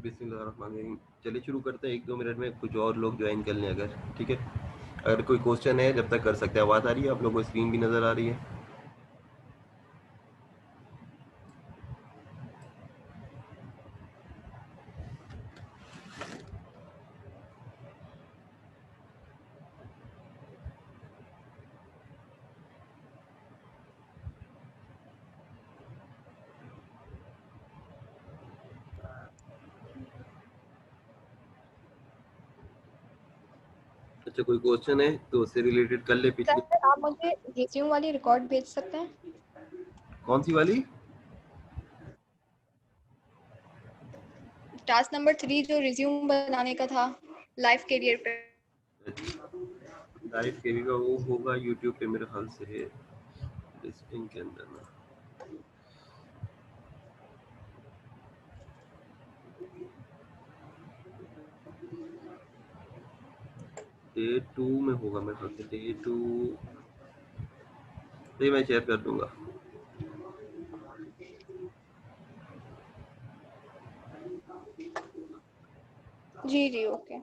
बिस्मिल्लाहिर्रहमानिर्रहीम। चलिए शुरू करते हैं, 1-2 मिनट में कुछ और लोग ज्वाइन कर लें अगर, ठीक है। अगर कोई क्वेश्चन है जब तक कर सकते हैं। आवाज़ आ रही है आप लोगों को? स्क्रीन भी नज़र आ रही है? अच्छा, कोई क्वेश्चन है तो उससे रिलेटेड कर ले। पिछली सर आप मुझे रिज्यूम वाली रिकॉर्ड भेज सकते हैं? कौन सी वाली? टास्क नंबर 3 जो रिज्यूम बनाने का था लाइफ करियर पे। लाइव के का वो होगा यूट्यूब पे मेरे ख्याल से, लिस्टिंग के अंदर ना। डे 2 में होगा मेरे ख्याल से। डे 2 ये मैं शेयर कर दूंगा। जी जी ओके।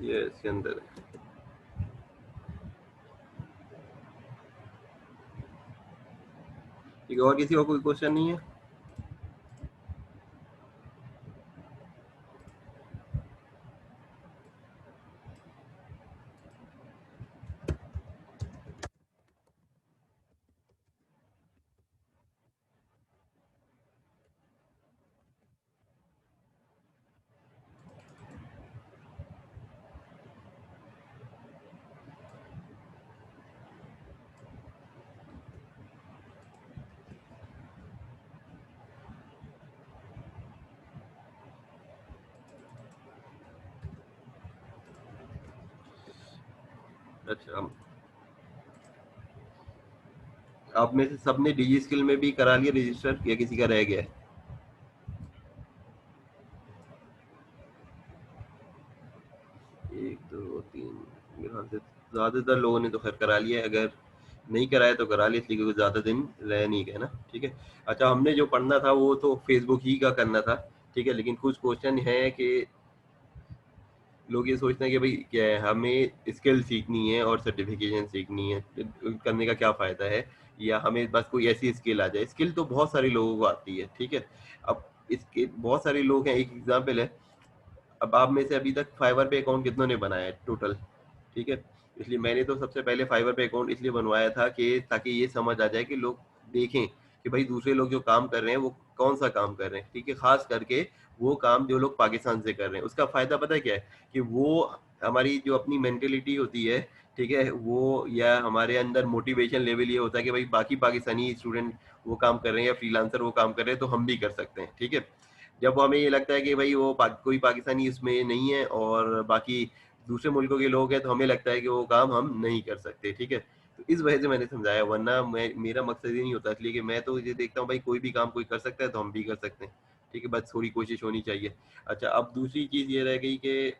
ये इसके अंदर है। ठीक है, और किसी को कोई क्वेश्चन नहीं है? अच्छा, आप में से सबने डिजी स्किल में भी करा लिया रजिस्टर या किसी का रह गया है? एक दो तीन, मेरे ख्याल से ज्यादातर लोगों ने तो खैर करा लिया है। अगर नहीं कराया तो करा लिया, इसलिए क्योंकि ज्यादा दिन रह नहीं गए ना, ठीक है। अच्छा, हमने जो पढ़ना था वो तो फेसबुक ही का करना था, ठीक है। लेकिन कुछ क्वेश्चन है कि लोग ये सोचते हैं कि भाई क्या है, हमें स्किल सीखनी है और सर्टिफिकेशन सीखनी है, करने का क्या फ़ायदा है, या हमें बस कोई ऐसी स्किल आ जाए। स्किल तो बहुत सारे लोगों को आती है, ठीक है। अब इसके बहुत सारे लोग हैं। एक एग्जांपल है, अब आप में से अभी तक फाइवर पे अकाउंट कितनों ने बनाया है टोटल? ठीक है। इसलिए मैंने तो सबसे पहले फाइवर पे अकाउंट इसलिए बनवाया था कि ताकि ये समझ आ जाए कि लोग देखें कि भाई दूसरे लोग जो काम कर रहे हैं वो कौन सा काम कर रहे हैं, ठीक है। खास करके वो काम जो लोग पाकिस्तान से कर रहे हैं, उसका फायदा पता है क्या है? कि वो हमारी जो अपनी मेंटेलिटी होती है, ठीक है, वो या हमारे अंदर मोटिवेशन लेवल ये होता है कि भाई बाकी पाकिस्तानी स्टूडेंट वो काम कर रहे हैं या फ्रीलांसर वो काम कर रहे हैं तो हम भी कर सकते हैं, ठीक है। जब हमें ये लगता है कि भाई वो कोई पाकिस्तानी इसमें नहीं है और बाकी दूसरे मुल्कों के लोग हैं, तो हमें लगता है कि वो काम हम नहीं कर सकते, ठीक है। तो इस वजह से मैंने समझाया, वरना मैं मेरा मकसद ये नहीं होता। इसलिए कि मैं तो ये देखता हूँ भाई कोई भी काम कोई कर सकता है तो हम भी कर सकते हैं, ठीक है। बस थोड़ी कोशिश होनी चाहिए। अच्छा, अब दूसरी चीज़ ये रह गई कि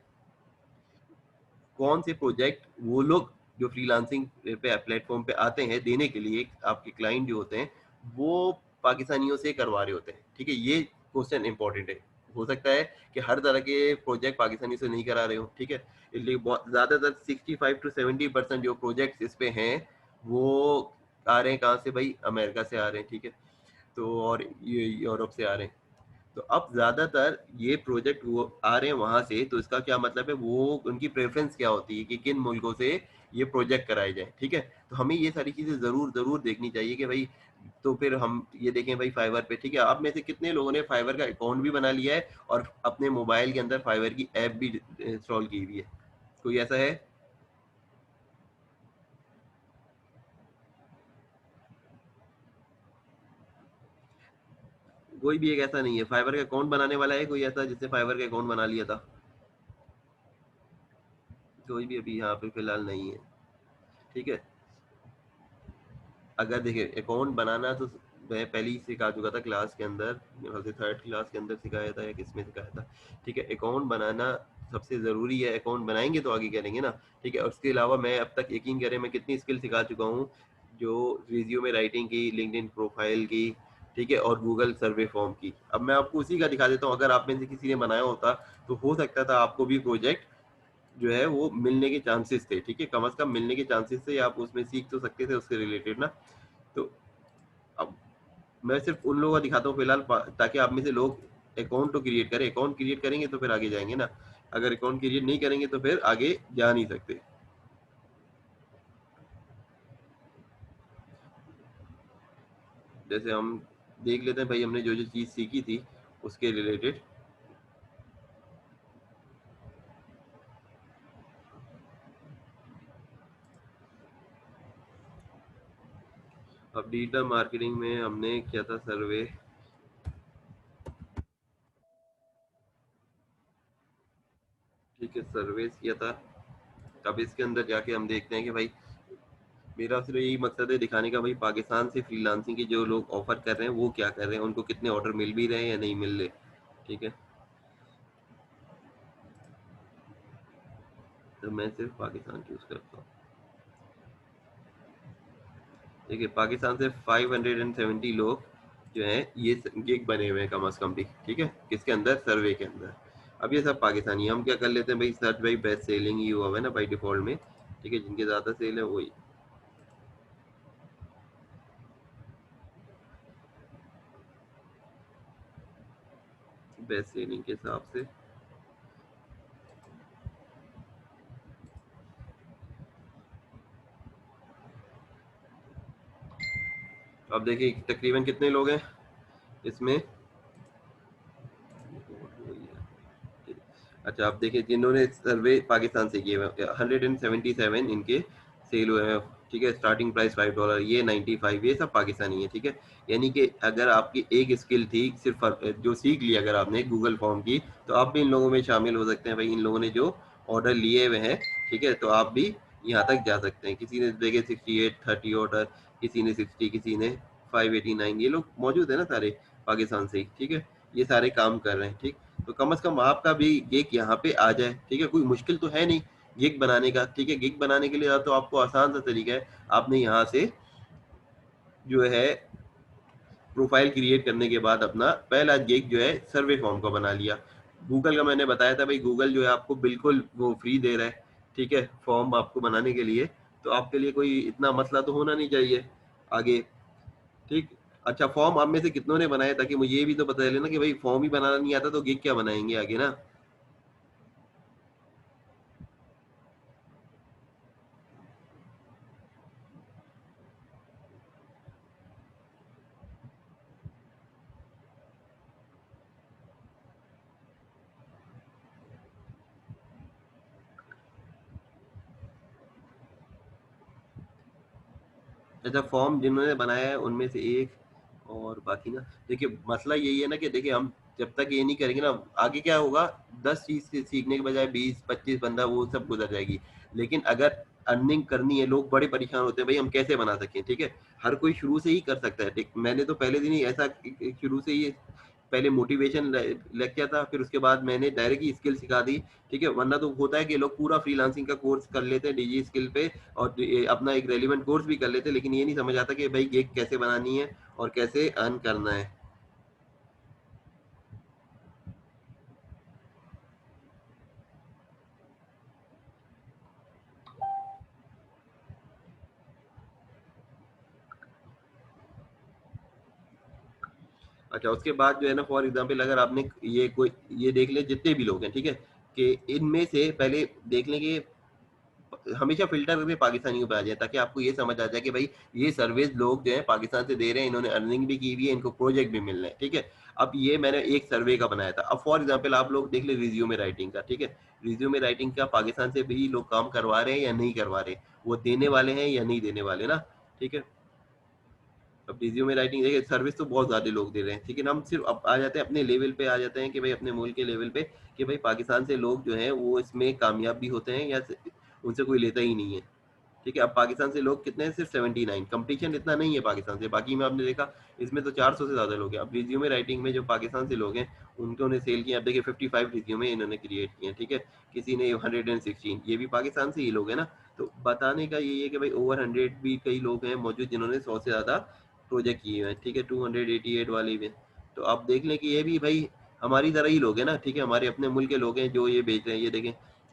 कौन से प्रोजेक्ट वो लोग जो फ्रीलांसिंग पे प्लेटफॉर्म पे आते हैं देने के लिए, आपके क्लाइंट जो होते हैं वो पाकिस्तानियों से करवा रहे होते हैं, ठीक है। ये क्वेश्चन इंपॉर्टेंट है। हो सकता है कि हर तरह के प्रोजेक्ट पाकिस्तानी से नहीं करा रहे हो, ठीक है। इसलिए बहुत ज़्यादातर 65 to 70% जो प्रोजेक्ट्स इस पे हैं वो आ रहे हैं कहाँ से भाई, अमेरिका से आ रहे हैं, ठीक है, तो और ये यूरोप से आ रहे हैं। तो अब ज़्यादातर ये प्रोजेक्ट वो आ रहे हैं वहाँ से, तो इसका क्या मतलब है, वो उनकी प्रेफ़रेंस क्या होती है कि किन मुल्कों से ये प्रोजेक्ट कराए जाएँ, ठीक है? तो हमें ये सारी चीज़ें ज़रूर देखनी चाहिए कि भई, तो फिर हम ये देखें भाई फाइवर पे, ठीक है, आप में से कितने लोगों ने फाइवर का अकाउंट भी बना लिया है और अपने मोबाइल के अंदर फाइवर की ऐप भी इंस्टॉल की हुई है? कोई ऐसा है? कोई भी एक ऐसा नहीं है। फाइवर का अकाउंट बनाने वाला है कोई ऐसा जिसने फाइवर का अकाउंट बना लिया था? कोई भी अभी यहाँ पे फिलहाल नहीं है, ठीक है। अगर देखिए अकाउंट बनाना तो मैं पहले ही सिखा चुका था क्लास के अंदर, मेरे ख्याल से थर्ड क्लास के अंदर सिखाया था या किसमें सिखाया था, ठीक है। अकाउंट बनाना सबसे ज़रूरी है, अकाउंट बनाएंगे तो आगे करेंगे ना, ठीक है। और उसके अलावा मैं अब तक यकीन करें मैं कितनी स्किल सिखा चुका हूँ, जो रिज्यूमे राइटिंग की, लिंक्डइन प्रोफाइल की, ठीक है, और गूगल सर्वे फॉर्म की। अब मैं आपको उसी का दिखा देता हूँ, अगर आप में से किसी ने बनाया होता तो हो सकता था आपको भी प्रोजेक्ट जो है वो मिलने के चांसेस थे, ठीक है, कम से कम मिलने के चांसेस थे, आप उसमें सीख तो सकते थे उससे रिलेटेड ना। तो अब मैं सिर्फ उन लोगों का दिखाता हूँ फिलहाल, ताकि आप में से लोग अकाउंट तो क्रिएट करें, अकाउंट क्रिएट करेंगे तो फिर आगे जाएंगे ना, अगर अकाउंट क्रिएट नहीं करेंगे तो फिर आगे जा नहीं सकते। जैसे हम देख लेते हैं भाई, हमने जो जो चीज़ सीखी थी उसके रिलेटेड। अब डिजिटल मार्केटिंग में हमने किया था सर्वे, ठीक है, सर्वे किया था। अब इसके अंदर जाके हम देखते हैं कि भाई, मेरा सिर्फ यही मकसद है दिखाने का भाई, पाकिस्तान से फ्रीलांसिंग के जो लोग ऑफर कर रहे हैं वो क्या कर रहे हैं, उनको कितने ऑर्डर मिल भी रहे हैं या नहीं मिल रहे, ठीक है। तो मैं सिर्फ पाकिस्तान चूज करता हूँ। देखिए पाकिस्तान से 570 लोग जो हैं ये गिग बने हुए हैं कम अज कम भी, ठीक है, किसके अंदर, सर्वे के अंदर। अब ये सब पाकिस्तानी, हम क्या कर लेते हैं भाई, सर्च भाई बेस्ट सेलिंग ही हुआ है ना बाई डिफॉल्ट में, ठीक है, जिनके ज़्यादा सेल है वही बेस्ट सेलिंग के हिसाब से। अब देखिए तकरीबन कितने लोग हैं इसमें। अच्छा आप देखिए, जिन्होंने सर्वे पाकिस्तान से किए हुए 177 इनके सेल हुए हैं, ठीक है, स्टार्टिंग प्राइस $5, ये 95, ये सब पाकिस्तानी है, ठीक है। यानी कि अगर आपकी एक स्किल थी सिर्फ जो सीख ली अगर आपने गूगल फॉर्म की, तो आप भी इन लोगों में शामिल हो सकते हैं भाई, इन लोगों ने जो ऑर्डर लिए हुए हैं, ठीक है, तो आप भी यहाँ तक जा सकते हैं। किसी ने देखे 68-30 ऑर्डर, किसी ने 60, किसी ने 589, ये लोग मौजूद है ना सारे पाकिस्तान से ही, ठीक है, ये सारे काम कर रहे हैं, ठीक। तो कम से कम आपका भी गिग यहाँ पे आ जाए, ठीक है, कोई मुश्किल तो है नहीं गिग बनाने का, ठीक है। गिग बनाने के लिए तो आपको आसान सा तरीका है, आपने यहाँ से जो है प्रोफाइल क्रिएट करने के बाद अपना पहला गिग जो है सर्वे फॉर्म का बना लिया। गूगल का मैंने बताया था भाई, गूगल जो है आपको बिल्कुल वो फ्री दे रहा है, ठीक है, फॉर्म आपको बनाने के लिए, तो आपके लिए कोई इतना मसला तो होना नहीं चाहिए आगे, ठीक। अच्छा फॉर्म आप में से कितनों ने बनाया, ताकि मुझे ये भी तो पता चले ना कि भाई फॉर्म ही बनाना नहीं आता तो गिग क्या बनाएंगे आगे ना। अच्छा फॉर्म जिन्होंने बनाया है उनमें से एक, और बाकी ना, देखिए मसला यही है ना कि देखिए हम जब तक ये नहीं करेंगे ना, आगे क्या होगा, 10 चीज से सीखने के बजाय 20-25 बंदा वो सब गुजर जाएगी। लेकिन अगर अर्निंग करनी है, लोग बड़े परेशान होते हैं भाई हम कैसे बना सकें, ठीक है, हर कोई शुरू से ही कर सकता है, ठीक। मैंने तो पहले दिन ही ऐसा शुरू से ही पहले मोटिवेशन लग गया था, फिर उसके बाद मैंने डायरेक्ट ही स्किल सिखा दी, ठीक है। वरना तो होता है कि लोग पूरा फ्रीलांसिंग का कोर्स कर लेते हैं डिजी स्किल पे, और अपना एक रेलिवेंट कोर्स भी कर लेते हैं, लेकिन ये नहीं समझ आता कि भाई गिग कैसे बनानी है और कैसे अर्न करना है। अच्छा, उसके बाद जो है ना, फॉर एग्जांपल अगर आपने ये देख लें जितने भी लोग हैं, ठीक है? कि इनमें से पहले देख लें कि हमेशा फ़िल्टर करके पाकिस्तानियों पे आ जाए, ताकि आपको ये समझ आ जाए कि भाई ये सर्विस लोग जो हैं पाकिस्तान से दे रहे हैं, इन्होंने अर्निंग भी की हुई है, इनको प्रोजेक्ट भी मिल रहे हैं, ठीक है? अब ये मैंने एक सर्वे का बनाया था। अब फॉर एग्जांपल आप लोग देख लें रिज्यूमे राइटिंग का, ठीक है? रिज्यूमे राइटिंग का पाकिस्तान से भी लोग काम करवा रहे हैं या नहीं करवा रहे? वो देने वाले हैं या नहीं देने वाले ना, ठीक है? अब रिज्यूमे राइटिंग देखिए, सर्विस तो बहुत ज़्यादा लोग दे रहे हैं, लेकिन हम सिर्फ अब आ जाते हैं अपने लेवल पे, आ जाते हैं कि भाई अपने मुल्क के लेवल पे, कि भाई पाकिस्तान से लोग जो हैं वो इसमें कामयाब भी होते हैं या उनसे कोई लेता ही नहीं है। ठीक है, अब पाकिस्तान से लोग कितने हैं? सिर्फ 79। कंपटीशन इतना नहीं है पाकिस्तान से, बाकी में आपने देखा इसमें तो 400 से ज़्यादा लोग हैं। अब रिज्यूमे राइटिंग में जो पाकिस्तान से लोग हैं उनको उन्हें सेल किया, अब देखिए 55 रिज्यूमे इन्होंने क्रिएट किए हैं, ठीक है? किसी ने 116, ये भी पाकिस्तान से ही लोग हैं ना। तो बताने का यही है कि भाई ओवर 100 भी कई लोग हैं मौजूद जिन्होंने 100 से ज़्यादा प्रोजेक्ट किए हुए हैं, ठीक है? 288 वाले भी। तो आप देख लें कि ये भी भाई हमारी तरह ही लोग हैं ना, ठीक है? हमारे अपने मुल्क के लोग हैं जो ये बेच रहे हैं। ये देखें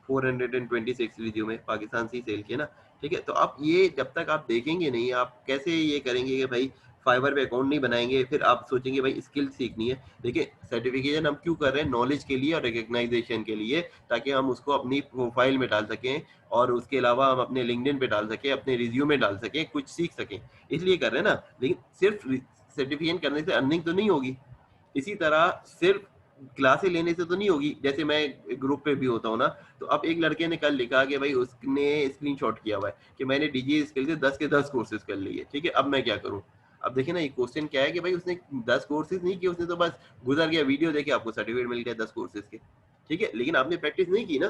426 रिज्यूमे पाकिस्तान से ही सेल किए ना, ठीक है? तो आप ये जब तक आप देखेंगे नहीं, आप कैसे ये करेंगे कि भाई फाइवर पे अकाउंट नहीं बनाएंगे, फिर आप सोचेंगे भाई स्किल सीखनी है। देखिए, सर्टिफिकेशन हम क्यों कर रहे हैं? नॉलेज के लिए और रिकग्नाइजेशन के लिए, ताकि हम उसको अपनी प्रोफाइल में डाल सकें, और उसके अलावा हम अपने लिंक्डइन पे डाल सकें, अपने रिज्यूमे डाल सकें, कुछ सीख सकें, इसलिए कर रहे हैं ना। लेकिन सिर्फ सर्टिफिकेशन करने से अर्निंग तो नहीं होगी। इसी तरह सिर्फ क्लासें लेने से तो नहीं होगी। जैसे मैं ग्रुप पे भी होता हूँ ना, तो अब एक लड़के ने कल लिखा कि भाई उसने स्क्रीनशॉट किया हुआ है कि मैंने डीजी स्किल से 10 के 10 कोर्सेज कर लिए, ठीक है? अब मैं क्या करूँ? अब देखिए ना, ये क्वेश्चन क्या है कि भाई उसने 10 कोर्सेज नहीं किए, उसने तो बस गुजर गया, वीडियो देखे, आपको सर्टिफिकेट मिल गया 10 कोर्सेज के, ठीक है? लेकिन आपने प्रैक्टिस नहीं की ना,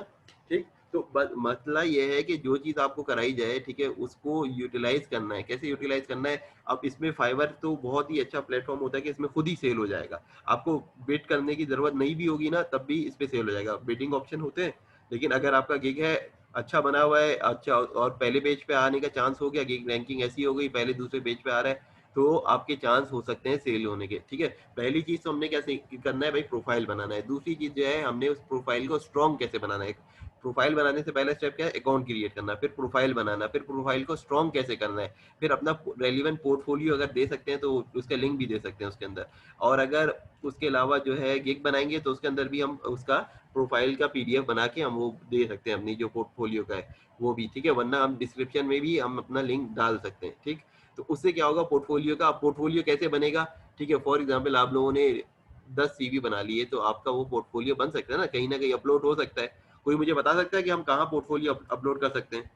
ठीक? तो मसला ये है कि जो चीज़ आपको कराई जाए, ठीक है, उसको यूटिलाइज करना है। कैसे यूटिलाइज करना है? अब इसमें फाइवर तो बहुत ही अच्छा प्लेटफॉर्म होता है कि इसमें खुद ही सेल हो जाएगा। आपको बिड करने की जरूरत नहीं भी होगी ना, तब भी इस पे सेल हो जाएगा। बिडिंग ऑप्शन होते हैं, लेकिन अगर आपका गिग है अच्छा बना हुआ है, अच्छा, और पहले पेज पे आने का चांस हो गया, गिग रैंकिंग ऐसी हो गई पहले दूसरे पेज पे आ रहा है, तो आपके चांस हो सकते हैं सेल होने के, ठीक है? पहली चीज तो हमने कैसे करना है भाई? प्रोफाइल बनाना है। दूसरी चीज जो है, हमने उस प्रोफाइल को स्ट्रॉन्ग कैसे बनाना है। प्रोफाइल बनाने से पहला स्टेप क्या है? अकाउंट क्रिएट करना, फिर प्रोफाइल बनाना, फिर प्रोफाइल को स्ट्रॉन्ग कैसे करना है, फिर अपना रेलिवेंट पोर्टफोलियो अगर दे सकते हैं तो उसका लिंक भी दे सकते हैं उसके अंदर। और अगर उसके अलावा जो है गिग बनाएंगे तो उसके अंदर भी हम उसका प्रोफाइल का पीडीएफ बना के हम वो दे सकते हैं अपनी जो पोर्टफोलियो का है वो भी, ठीक है? वरना हम डिस्क्रिप्शन में भी हम अपना लिंक डाल सकते हैं, ठीक? तो उससे क्या होगा पोर्टफोलियो का? पोर्टफोलियो कैसे बनेगा? ठीक है, फॉर एग्जाम्पल आप लोगों ने 10 सीवी बना लिए, तो आपका वो पोर्टफोलियो बन सकता है ना कहीं अपलोड हो सकता है। कोई मुझे बता सकता है कि हम कहाँ पोर्टफोलियो अपलोड कर सकते हैं?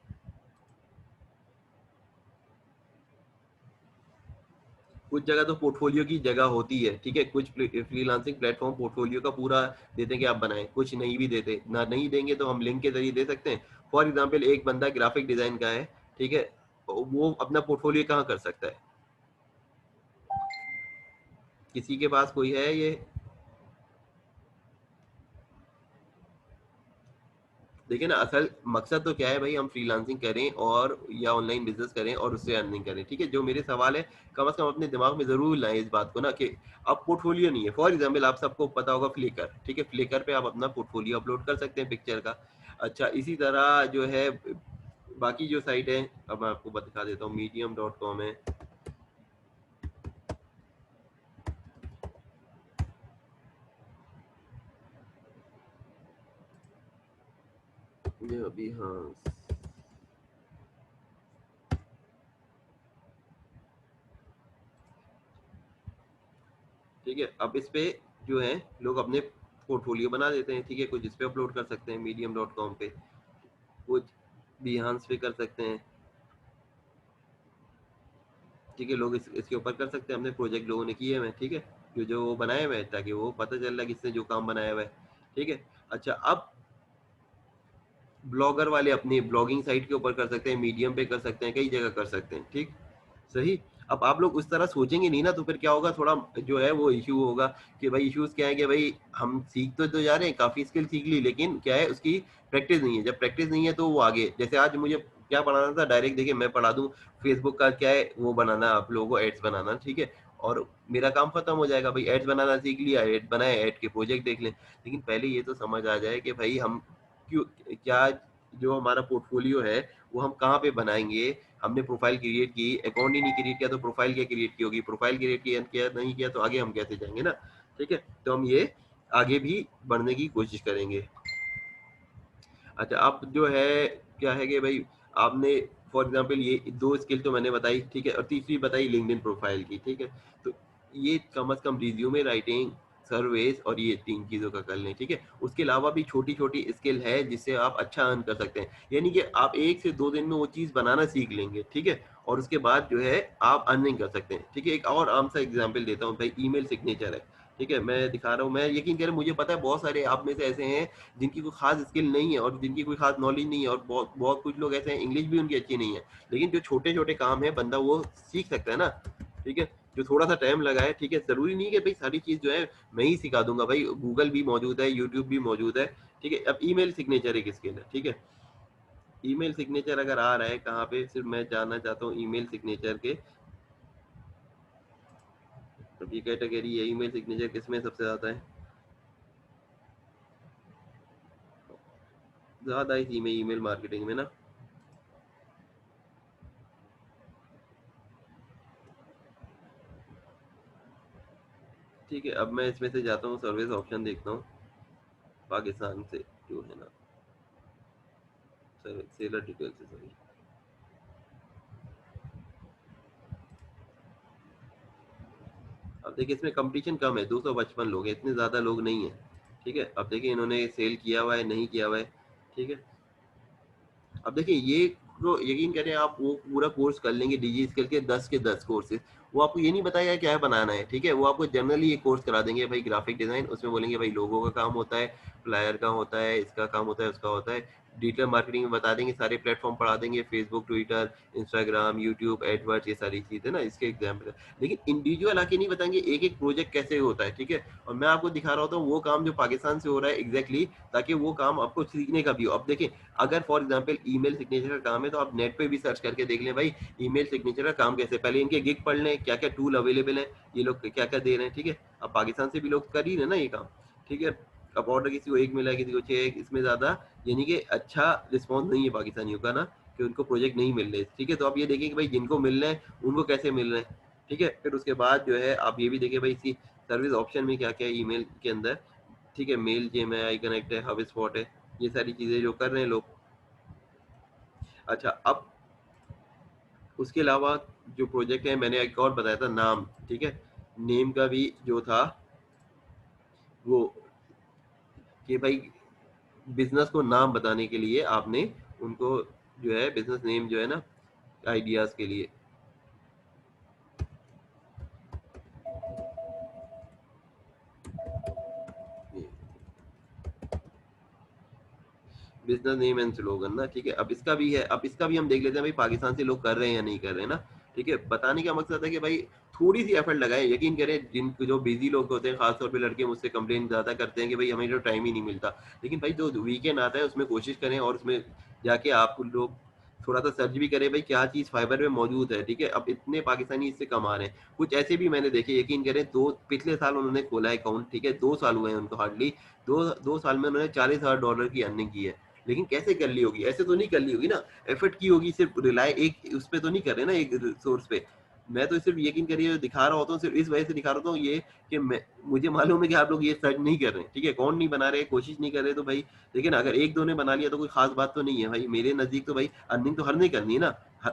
कुछ जगह तो पोर्टफोलियो की जगह होती है, ठीक है? कुछ फ्रीलांसिंग प्लेटफॉर्म पोर्टफोलियो का पूरा देते हैं कि आप बनाएं, कुछ नहीं भी देते ना, नहीं देंगे तो हम लिंक के जरिए दे सकते हैं। फॉर एग्जांपल एक बंदा ग्राफिक डिजाइन का है, ठीक है? वो अपना पोर्टफोलियो कहाँ कर सकता है? किसी के पास कोई है ये? देखिए ना, असल मकसद तो क्या है भाई? हम फ्रीलांसिंग करें और या ऑनलाइन बिजनेस करें और उससे अर्निंग करें, ठीक है? जो मेरे सवाल है, कम से कम अपने दिमाग में जरूर लाएं इस बात को ना, कि अब पोर्टफोलियो नहीं है। फॉर एग्जांपल आप सबको पता होगा फ्लिकर, ठीक है? फ्लिकर पे आप अपना पोर्टफोलियो अपलोड कर सकते हैं पिक्चर का। अच्छा, इसी तरह जो है बाकी जो साइट है, अब मैं आपको दिखा देता हूँ, medium.com है। ये अभी, हाँ, ठीक है? अब इस पे जो है लोग अपने पोर्टफोलियो बना देते हैं, ठीक है? कुछ इस पे अपलोड कर सकते हैं medium.com पे, कुछ बिहांस पे कर सकते हैं, ठीक है? लोग इसके ऊपर कर सकते हैं, अपने प्रोजेक्ट लोगों ने किए हुए हैं, ठीक है? जो जो वो बनाए हुए हैं, ताकि वो पता चल रहा है किसने जो काम बनाया हुआ है, ठीक है? अच्छा, अब ब्लॉगर वाले अपनी ब्लॉगिंग साइट के ऊपर कर सकते हैं, मीडियम पे कर सकते हैं, कई जगह कर सकते हैं, ठीक? सही। अब आप लोग उस तरह सोचेंगे नहीं ना, तो फिर क्या होगा? थोड़ा जो है वो इशू होगा कि भाई, इश्यूज क्या है कि भाई हम सीख तो जा रहे हैं, काफी स्किल सीख ली, लेकिन क्या है, उसकी प्रैक्टिस नहीं है। जब प्रैक्टिस नहीं है तो वो आगे, जैसे आज मुझे क्या पढ़ाना था, डायरेक्ट देखिए मैं पढ़ा दूं फेसबुक का क्या है वो बनाना, आप लोगों को एड्स बनाना, ठीक है? और मेरा काम खत्म हो जाएगा भाई, एड्स बनाना सीख लिया, एड बनाए, एड के प्रोजेक्ट देख लें। लेकिन पहले ये तो समझ आ जाए कि भाई हम क्यों, क्या, जो हमारा पोर्टफोलियो है वो हम कहाँ पे बनाएंगे, हमने प्रोफाइल क्रिएट की, अकाउंट ही नहीं क्रिएट किया तो प्रोफाइल क्या क्रिएट की होगी, प्रोफाइल क्रिएट किया नहीं किया तो आगे हम कैसे जाएंगे ना। ठीक है, तो हम ये आगे भी बढ़ने की कोशिश करेंगे। अच्छा, आप जो है क्या है कि भाई आपने फॉर एग्जांपल ये 2 स्किल तो मैंने बताई, ठीक है, और तीसरी बताई लिंक्डइन प्रोफाइल की, ठीक है। तो ये कम से कम रिज्यूमे राइटिंग, सर्वेस और ये 3 चीज़ों का कर लें, ठीक है। उसके अलावा भी छोटी-छोटी स्किल है जिससे आप अच्छा अर्न कर सकते हैं। यानी कि आप 1 से 2 दिन में वो चीज़ बनाना सीख लेंगे, ठीक है, और उसके बाद जो है आप अर्निंग कर सकते हैं, ठीक है। एक और आम सा एग्जांपल देता हूँ भाई, ईमेल सिग्नेचर है, ठीक है, मैं दिखा रहा हूँ। मैं यकीन करें मुझे पता है बहुत सारे आप में से ऐसे हैं जिनकी कोई खास स्किल नहीं है और जिनकी कोई खास नॉलेज नहीं है, और बहुत बहुत कुछ लोग ऐसे हैं इंग्लिश भी उनकी अच्छी नहीं है, लेकिन जो छोटे छोटे काम है बंदा वो सीख सकता है ना, ठीक है। जो थोड़ा सा टाइम लगा है, ठीक है, जरूरी नहीं है कि भाई सारी चीज जो है मैं ही सिखा दूंगा, भाई गूगल भी मौजूद है, यूट्यूब भी मौजूद है, ठीक है। अब ईमेल सिग्नेचर एक स्किल है, ठीक है। ईमेल सिग्नेचर अगर आ रहा है कहाँ पे, सिर्फ मैं जानना चाहता हूँ ईमेल सिग्नेचर के, अब ये कैटेगरी है ईमेल सिग्नेचर किसमें सबसे ज्यादा है, ज्यादा इसी में ईमेल मार्केटिंग में ना। ठीक है, अब मैं इसमें से जाता हूँ सर्विस ऑप्शन देखता हूँ, पाकिस्तान से जो है ना, सेलर डिटेल से, सॉरी। अब देखिए इसमें कंपटीशन कम है, 255 लोग हैं, इतने ज़्यादा लोग नहीं है, ठीक है। अब देखिए इन्होंने सेल किया हुआ है नहीं किया हुआ है, ठीक है। अब देखिए ये तो यकीन करें आप वो पूरा कोर्स कर लेंगे डिजी स्किल के 10 कोर्सेज, वो आपको ये नहीं बताएगा क्या बनाना है, ठीक है। वो आपको जनरली एक कोर्स करा देंगे भाई ग्राफिक डिजाइन, उसमें बोलेंगे भाई लोगों का काम होता है, फ्लायर का होता है, इसका काम होता है, उसका होता है। डिजिटल मार्केटिंग में बता देंगे, सारे प्लेटफॉर्म पढ़ा देंगे, Facebook, Twitter, Instagram, YouTube, AdWords, ये सारी चीजें ना इसके एग्जाम्पल है। लेकिन इंडिविजुअल आके नहीं बताएंगे एक एक प्रोजेक्ट कैसे होता है, ठीक है। और मैं आपको दिखा रहा होता हूँ वो काम जो पाकिस्तान से हो रहा है एग्जैक्टली, ताकि वो काम आपको सीखने का भी हो। अब देखिए अगर फॉर एग्जांपल ईमेल सिग्नेचर का काम है तो आप नेट पे भी सर्च करके देख लें भाई ईमेल सिग्नेचर का काम कैसे, पहले इनके गिग पढ़ लें, क्या क्या टूल अवेलेबल है, ये लोग क्या क्या दे रहे हैं, ठीक है। अब पाकिस्तान से भी लोग कर ही रहे हैं ना ये काम, ठीक है। अब ऑर्डर किसी को 1 मिला है, किसी को 6, इसमें ज़्यादा यानी कि अच्छा रिस्पॉन्स नहीं है पाकिस्तानियों का ना, कि उनको प्रोजेक्ट नहीं मिल रहे, ठीक है। तो आप ये देखिए कि भाई जिनको मिल रहे हैं उनको कैसे मिल रहे हैं, ठीक है। फिर उसके बाद जो है आप ये भी देखिए भाई इसी सर्विस ऑप्शन में क्या क्या है ईमेल के अंदर, ठीक है। मेल, जेमेल, कनेक्ट है, हब स्पॉट है, ये सारी चीज़ें जो कर रहे हैं लोग। अच्छा, अब उसके अलावा जो प्रोजेक्ट है मैंने एक और बताया था नाम, ठीक है। नेम का भी जो था वो, कि भाई बिजनेस को नाम बताने के लिए आपने उनको जो है बिजनेस नेम जो है ना आइडियाज के लिए, बिजनेस नेम एंड स्लोगन ना, ठीक है। अब इसका भी है, अब इसका भी हम देख लेते हैं भाई पाकिस्तान से लोग कर रहे हैं या नहीं कर रहे हैं ना, ठीक है। बताने का मकसद है कि भाई थोड़ी सी एफर्ट लगाए, यकीन करें जिन जो बिजी लोग होते हैं, खासतौर पे लड़के मुझसे कंप्लेन ज्यादा करते हैं कि भाई हमें जो टाइम ही नहीं मिलता, लेकिन भाई जो वीकेंड आता है उसमें कोशिश करें और उसमें जाके आप लोग थोड़ा सा सर्च भी करें भाई क्या चीज़ फाइबर में मौजूद है, ठीक है। अब इतने पाकिस्तानी इससे कमा रहे हैं, कुछ ऐसे भी मैंने देखे, यकीन करें दो पिछले साल उन्होंने खोला है अकाउंट, ठीक है, 2 साल हुए हैं उनको हार्डली, दो साल में उन्होंने $40,000 की अर्निंग की है। लेकिन कैसे कर ली होगी, ऐसे तो नहीं कर ली होगी ना, एफर्ट की होगी, सिर्फ रिलाय एक उस पे तो नहीं कर रहे ना, एक सोर्स पे। मैं तो सिर्फ यकीन करिए दिखा रहा होता हूँ, सिर्फ इस वजह से दिखा रहा हूँ ये कि मैं, मुझे मालूम है कि आप लोग ये सर्च नहीं कर रहे हैं, ठीक है, अकाउंट नहीं बना रहे, कोशिश नहीं कर रहे, तो भाई लेकिन अगर एक दो ने बना लिया तो कोई खास बात तो नहीं है भाई, मेरे नजदीक तो भाई अर्निंग तो हर नहीं करनी है ना।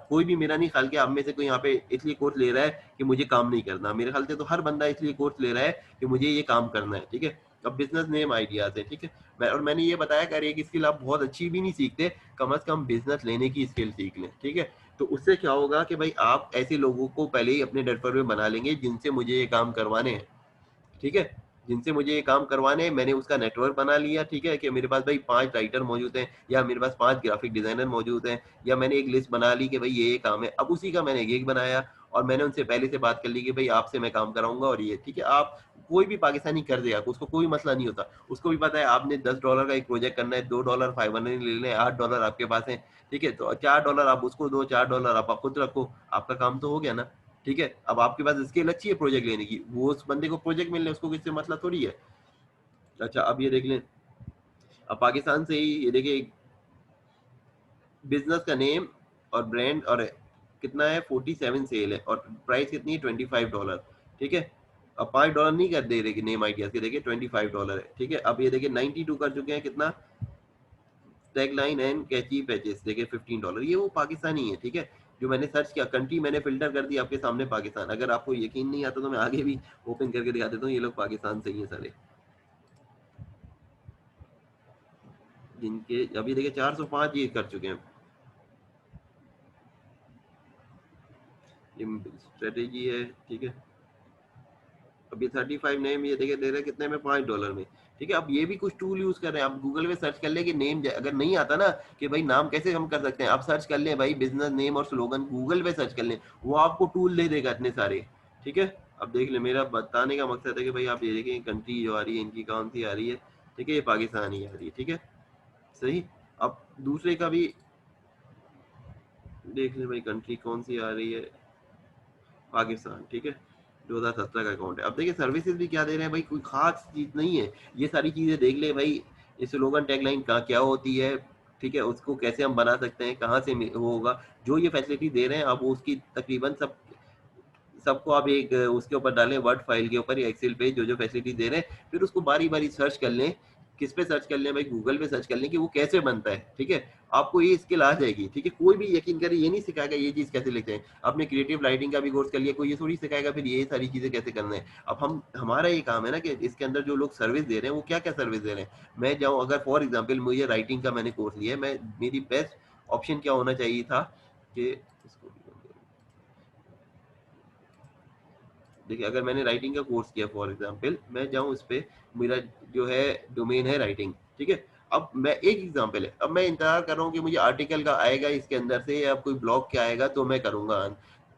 कोई भी मेरा नहीं ख्याल कि आप में से कोई यहाँ पे इसलिए कोर्स ले रहा है कि मुझे काम नहीं करना, मेरे ख्याल से तो हर बंदा इसलिए कोर्स ले रहा है कि मुझे ये काम करना है, ठीक है। अब बिजनेस नेम आइडियाज है, ठीक है। और मैंने ये बताया कि अरे एक स्किल आप बहुत अच्छी भी नहीं सीखते, कम से कम बिजनेस लेने की स्किल सीख लें, ठीक है। तो उससे क्या होगा कि भाई आप ऐसे लोगों को पहले ही अपने नेटवर्क में बना लेंगे जिनसे मुझे ये काम करवाने हैं, ठीक है। जिनसे मुझे ये काम करवाने हैं मैंने उसका नेटवर्क बना लिया, ठीक है, कि मेरे पास भाई 5 राइटर मौजूद हैं या मेरे पास 5 ग्राफिक डिजाइनर मौजूद हैं, या मैंने एक लिस्ट बना ली कि भाई ये काम है, अब उसी का मैंने गिग बनाया और मैंने उनसे पहले से बात कर ली कि भाई आपसे मैं काम कराऊंगा और ये, ठीक है। आप कोई भी पाकिस्तानी कर देगा, उसको कोई मसला नहीं होता, उसको भी पता है आपने $10 का एक प्रोजेक्ट करना है, $2 500 ले लें, $8 आपके पास है, ठीक है। तो $4 आप उसको दो, $4 आप खुद रखो, आपका काम तो हो गया ना, ठीक है। अब आपके पास स्किल अच्छी है प्रोजेक्ट लेने की, वो उस बंदे को प्रोजेक्ट मिलने उसको किससे मतलब थोड़ी है। अच्छा, अब ये देख लें, अब पाकिस्तान से ही ये देखिए बिजनेस का नेम और ब्रांड और कितना है 47 सेल है और प्राइस कितनी है $25, ठीक है। अब $5 नहीं कर दे रहे नेम आइडियाज के, देखिए $25 है, ठीक है। अब ये देखिए 92 कर चुके हैं, कितना टैगलाइन एंड कैची पैचेस, देखिए $15, ये वो पाकिस्तानी है, ठीक है। जो मैंने सर्च किया कंट्री मैंने फिल्टर कर दी आपके सामने पाकिस्तान। अगर आपको यकीन नहीं आता तो मैं आगे भी ओपन करके दिखा देता हूँ, ये लोग पाकिस्तान से ही हैं सारे, जिनके अभी देखिए 405 ये कर चुके हैं। ये स्ट्रेटेजी है, ठीक है। अभी 35 नेम ये देखिए दे रहे हैं कितने में, $5 में, ठीक है। अब ये भी कुछ टूल यूज कर रहे हैं, आप गूगल पे सर्च कर ले कि नेम अगर नहीं आता ना कि भाई नाम कैसे हम कर सकते हैं, आप सर्च कर लें भाई बिजनेस नेम और स्लोगन, गूगल पे सर्च कर लें, वो आपको टूल दे देगा इतने सारे, ठीक है। अब देख ले, मेरा बताने का मकसद है कि भाई आप ये देखें कंट्री जो आ रही है इनकी कौन सी आ रही है, ठीक है, ये पाकिस्तान ही आ रही है, ठीक है, सही। अब दूसरे का भी देख ले भाई, कंट्री कौन सी आ रही है, पाकिस्तान, ठीक है। 2017 का अकाउंट है। अब देखिए सर्विसेज भी क्या दे रहे हैं भाई, कोई खास चीज नहीं है, ये सारी चीजें देख ले भाई। ये स्लोगन टैगलाइन का क्या होती है, ठीक है, उसको कैसे हम बना सकते हैं, कहाँ से वो होगा, जो ये फैसिलिटी दे रहे हैं अब उसकी तकरीबन सबको आप एक उसके ऊपर डालें, वर्ड फाइल के ऊपर या एक्सेल पे जो जो फैसिलिटी दे रहे हैं, फिर उसको बारी बारी सर्च कर लें। किस पे सर्च कर लें भाई, गूगल पे सर्च कर लें कि वो कैसे बनता है, ठीक है। आपको ये स्किल आ जाएगी, ठीक है। कोई भी यकीन करे ये नहीं सिखाएगा ये चीज कैसे लिखते हैं, आपने क्रिएटिव राइटिंग का भी कोर्स कर लिया, कोई ये थोड़ी सिखाएगा फिर ये सारी चीजें कैसे करना है। अब हमारा ये काम है ना कि इसके अंदर जो लोग सर्विस दे रहे हैं वो क्या क्या सर्विस दे रहे हैं। मैं जाऊँ अगर फॉर एग्जाम्पल मुझे राइटिंग का मैंने कोर्स लिया है, मैं मेरी बेस्ट ऑप्शन क्या होना चाहिए था कि इसको देखिए, अगर मैंने राइटिंग का कोर्स किया फॉर एग्जांपल, मैं जाऊं इस पे, मेरा जो है डोमेन है राइटिंग, ठीक है। अब मैं एक एग्जांपल है, अब मैं इंतजार कर रहा हूँ कि मुझे आर्टिकल का आएगा इसके अंदर से या कोई ब्लॉग क्या आएगा तो मैं करूंगा।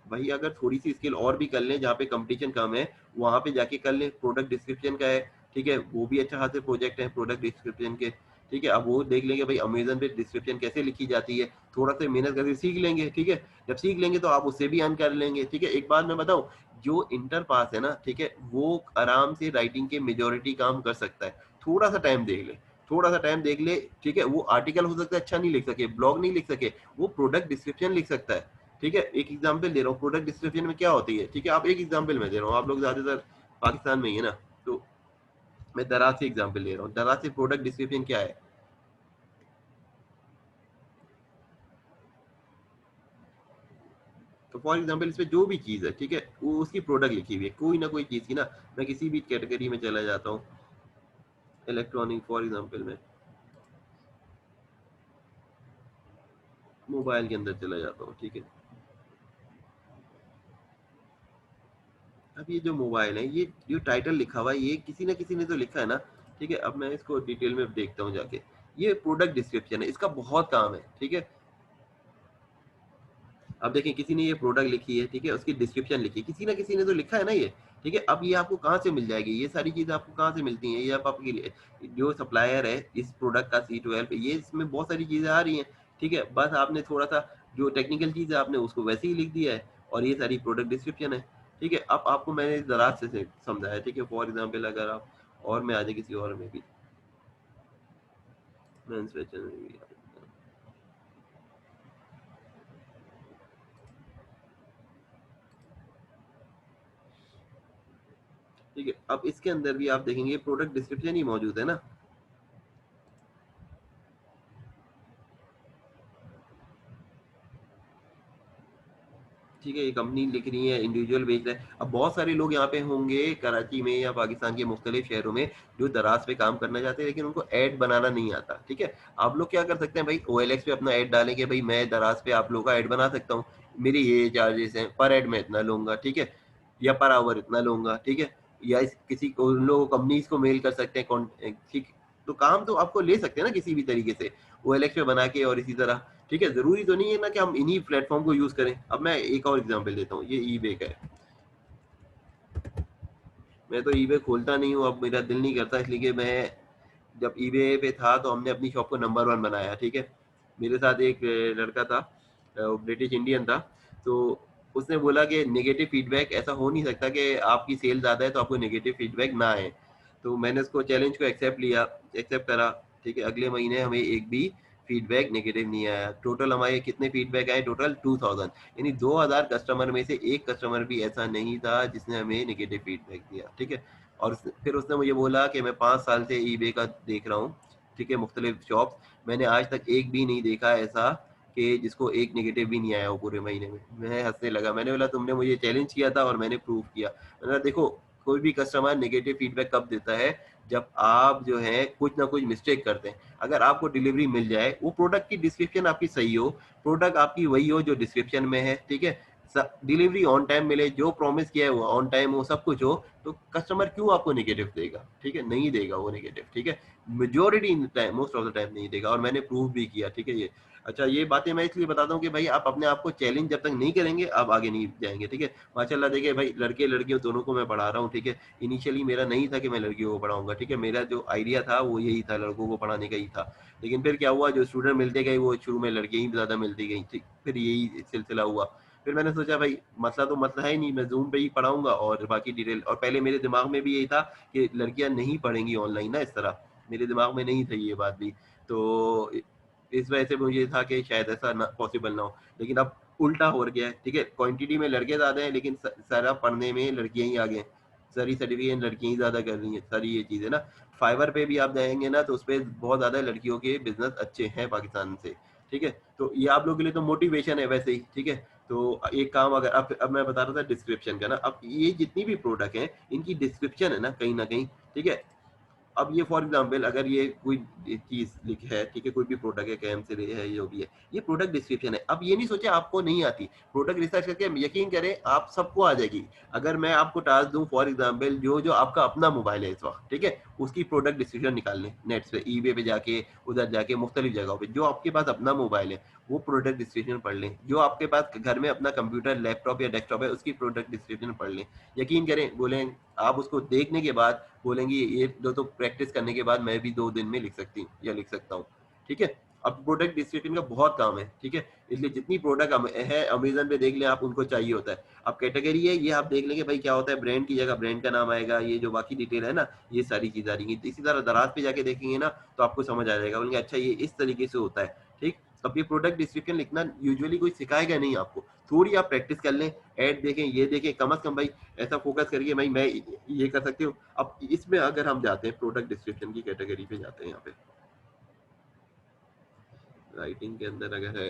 भाई अगर थोड़ी सी स्किल और भी कर लें, जहाँ पे कंपटीशन कम है वहां पे जाके कर लें। प्रोडक्ट डिस्क्रिप्शन का है, ठीक है, वो भी अच्छा खासे प्रोजेक्ट है प्रोडक्ट डिस्क्रिप्शन के, ठीक है। अब वो देख लेंगे भाई अमेजन पे डिस्क्रिप्शन कैसे लिखी जाती है, थोड़ा सा मेहनत करके सीख लेंगे, ठीक है। जब सीख लेंगे तो आप उससे भी अर्न कर लेंगे, ठीक है। एक बात मैं बताऊं, जो इंटर पास है ना, ठीक है, वो आराम से राइटिंग के मेजोरिटी काम कर सकता है। थोड़ा सा टाइम देख ले, थोड़ा सा टाइम देख ले, ठीक है। वो आर्टिकल हो सकता है अच्छा नहीं लिख सके, ब्लॉग नहीं लिख सके, वो प्रोडक्ट डिस्क्रिप्शन लिख सकता है, ठीक है। एक एग्जांपल दे रहा हूँ प्रोडक्ट डिस्क्रिप्शन में क्या होती है, ठीक है। आप एक एग्जांपल में दे रहा हूँ, आप लोग ज्यादातर पाकिस्तान में ही है ना, तो मैं दराज से एग्जांपल ले रहा हूँ। दराज से प्रोडक्ट डिस्क्रिप्शन क्या है, तो फॉर एग्जांपल इसमें जो भी चीज है, ठीक है, वो उसकी प्रोडक्ट लिखी हुई है कोई ना कोई चीज की ना। मैं किसी भी कैटेगरी में चला जाता हूँ, इलेक्ट्रॉनिक फॉर एग्जांपल में मोबाइल के अंदर चला जाता हूँ, ठीक है। अब ये जो मोबाइल है, ये जो टाइटल लिखा हुआ है ये किसी ना किसी ने तो लिखा है ना, ठीक है। अब मैं इसको डिटेल में देखता हूँ जाके, ये प्रोडक्ट डिस्क्रिप्शन है, इसका बहुत काम है, ठीक है। अब देखें किसी ने ये प्रोडक्ट लिखी है, ठीक है, उसकी डिस्क्रिप्शन लिखी है, किसी ना किसी ने तो लिखा है ना ये, ठीक है। अब ये आपको कहाँ से मिल जाएगी, ये सारी चीजें आपको कहाँ से मिलती हैं, ये आप आपके लिए जो सप्लायर है इस प्रोडक्ट का C12 ये इसमें बहुत सारी चीजें आ रही हैं, ठीक है। बस आपने थोड़ा सा जो टेक्निकल चीज है आपने उसको वैसे ही लिख दिया है और ये सारी प्रोडक्ट डिस्क्रिप्शन है, ठीक है। अब आपको मैंने जरा से समझाया, ठीक है। फॉर एग्जाम्पल अगर आप और में आ जाए किसी और में भी, मेंस फैशन में भी, ठीक है। अब इसके अंदर भी आप देखेंगे प्रोडक्ट डिस्क्रिप्शन ही मौजूद है ना, ठीक है। ये कंपनी लिख रही है, इंडिविजुअल बेच रहा है। अब बहुत सारे लोग यहाँ पे होंगे कराची में या पाकिस्तान के मुख्तलिफ शहरों में जो दराज पे काम करना चाहते हैं लेकिन उनको ऐड बनाना नहीं आता, ठीक है। आप लोग क्या कर सकते हैं भाई, OLX पे अपना ऐड डालेंगे, भाई मैं दराज पे आप लोगों का ऐड बना सकता हूँ, मेरी ये चार्जेस हैं, पर ऐड में इतना लूंगा, ठीक है, या पर आवर इतना लूंगा, ठीक है। या किसी को उन लोगों कंपनीज को मेल कर सकते हैं, ठीक। तो काम तो आपको ले सकते हैं ना किसी भी तरीके से OLX पे बना के, और इसी तरह, ठीक है। जरूरी तो नहीं है ना कि हम इन्हीं प्लेटफॉर्म को यूज करें। अब मैं एक और एग्जांपल देता हूँ, ये ईबे का है। मैं तो ईबे खोलता नहीं हूँ, अब मेरा दिल नहीं करता, इसलिए कि मैं जब ईबे पे था तो हमने अपनी शॉप को नंबर 1 बनाया, ठीक है। मेरे साथ एक लड़का था, वो ब्रिटिश इंडियन था, तो उसने बोला कि नेगेटिव फीडबैक ऐसा हो नहीं सकता कि आपकी सेल ज़्यादा है तो आपको नेगेटिव फीडबैक ना आए। तो मैंने उसको चैलेंज को एक्सेप्ट लिया, एक्सेप्ट करा, ठीक है। अगले महीने हमें एक भी फीडबैक नेगेटिव नहीं आया। टोटल हमारे कितने फीडबैक आए? टोटल 2000, यानी 2000 कस्टमर में से एक कस्टमर भी ऐसा नहीं था जिसने हमें नेगेटिव फीडबैक दिया, ठीक है। और फिर उसने मुझे बोला कि मैं 5 साल से ईबे का देख रहा हूँ, ठीक है, मुख्तलिफ शॉप्स, मैंने आज तक एक भी नहीं देखा ऐसा कि जिसको एक नेगेटिव भी नहीं आया हो पूरे महीने में। मैं हंसने लगा, मैंने बोला तुमने मुझे चैलेंज किया था और मैंने प्रूव किया। मैंने बोला देखो, कोई भी कस्टमर नेगेटिव फीडबैक कब देता है? जब आप जो है कुछ ना कुछ मिस्टेक करते हैं। अगर आपको डिलीवरी मिल जाए, वो प्रोडक्ट की डिस्क्रिप्शन आपकी सही हो, प्रोडक्ट आपकी वही हो जो डिस्क्रिप्शन में है, ठीक है, डिलीवरी ऑन टाइम मिले, जो प्रॉमिस किया है वो ऑन टाइम हो, सब कुछ हो, तो कस्टमर क्यों आपको नेगेटिव देगा? ठीक है, नहीं देगा वो नेगेटिव, ठीक है, majority time, most of the time नहीं देगा, और मैंने प्रूव भी किया, ठीक है। ये अच्छा, ये बातें मैं इसलिए बताता हूँ कि भाई आप अपने आप को चैलेंज जब तक नहीं करेंगे आप आगे नहीं जाएंगे, ठीक है। माशाल्लाह देखिए भाई, लड़के लड़कियों दोनों को मैं पढ़ा रहा हूँ, ठीक है। इनिशियली मेरा नहीं था कि मैं लड़कियों को पढ़ाऊंगा, ठीक है, मेरा जो आइडिया था वो यही था, लड़कों को पढ़ाने का ही था। लेकिन फिर क्या हुआ, जो स्टूडेंट मिलते गए वो शुरू में लड़कियां ही ज़्यादा मिलती गई, ठीक, फिर यही सिलसिला हुआ। फिर मैंने सोचा भाई मसला तो मसला है नहीं, मैं जूम पे ही पढ़ाऊंगा और बाकी डिटेल, और पहले मेरे दिमाग में भी यही था कि लड़कियां नहीं पढ़ेंगी ऑनलाइन ना, इस तरह मेरे दिमाग में नहीं थी ये बात भी। तो इस वजह से मुझे था कि शायद ऐसा ना पॉसिबल ना हो, लेकिन अब उल्टा हो गया है, ठीक है। क्वांटिटी में लड़के ज़्यादा हैं लेकिन सारा पढ़ने में लड़कियां ही आगे हैं, सारी सर्टिफिकेट लड़कियां ही ज़्यादा कर रही हैं, सारी ये चीज़ें ना। फाइवर पे भी आप जाएंगे ना तो उस पर बहुत ज़्यादा लड़कियों के बिजनेस अच्छे हैं पाकिस्तान से, ठीक है। तो ये आप लोगों के लिए तो मोटिवेशन है वैसे ही, ठीक है। तो एक काम, अगर अब मैं बता रहा था डिस्क्रिप्शन का ना, अब ये जितनी भी प्रोडक्ट हैं इनकी डिस्क्रिप्शन है ना कहीं, ठीक है। अब ये फॉर एग्जांपल अगर ये कोई चीज लिख है, ठीक है, कोई भी प्रोडक्ट है, कैम से है, जो भी है, ये प्रोडक्ट डिस्क्रिप्शन है। अब ये नहीं सोचे आपको नहीं आती, प्रोडक्ट रिसर्च करके यकीन करें आप सबको आ जाएगी। अगर मैं आपको टास्क दूं फॉर एग्जांपल, जो जो आपका अपना मोबाइल है इस वक्त, ठीक है, उसकी प्रोडक्ट डिस्क्रिप्शन निकाल लें नेट से, ईबे पे जाके, उधर जाके मुख्तलिफ जगहों पे, जो आपके पास अपना मोबाइल है वो प्रोडक्ट डिस्क्रिप्शन पढ़ लें। जो आपके पास घर में अपना कंप्यूटर, लैपटॉप या डेस्कटॉप है उसकी प्रोडक्ट डिस्क्रिप्शन पढ़ लें। यकीन करें, बोलें आप उसको देखने के बाद बोलेंगे ये दो, तो प्रैक्टिस करने के बाद मैं भी 2 दिन में लिख सकती हूँ या लिख सकता हूँ, ठीक है। अब प्रोडक्ट डिस्क्रिप्शन का बहुत काम है, ठीक है। इसलिए जितनी प्रोडक्ट है अमेजन पे देख लें आप, उनको चाहिए होता है। अब कैटेगरी है ये, आप देख लेंगे भाई क्या होता है, ब्रांड की जगह ब्रांड का नाम आएगा, ये जो बाकी डिटेल है ना, ये सारी चीज़ आ रही है। इसी तरह दराज पे जाके देखेंगे ना तो आपको समझ आ जाएगा, बोलेंगे अच्छा ये इस तरीके से होता है, ठीक। अब ये प्रोडक्ट डिस्क्रिप्शन लिखना यूजुअली कोई सिखाएगा नहीं आपको, थोड़ी आप प्रैक्टिस कर लें, ऐड देखें, ये देखें, कम से कम भाई ऐसा फोकस करिए भाई मैं ये कर सकती हूँ। अब इसमें अगर हम जाते हैं प्रोडक्ट डिस्क्रिप्शन की कैटेगरी पे जाते हैं, यहाँ पे राइटिंग के अंदर अगर है,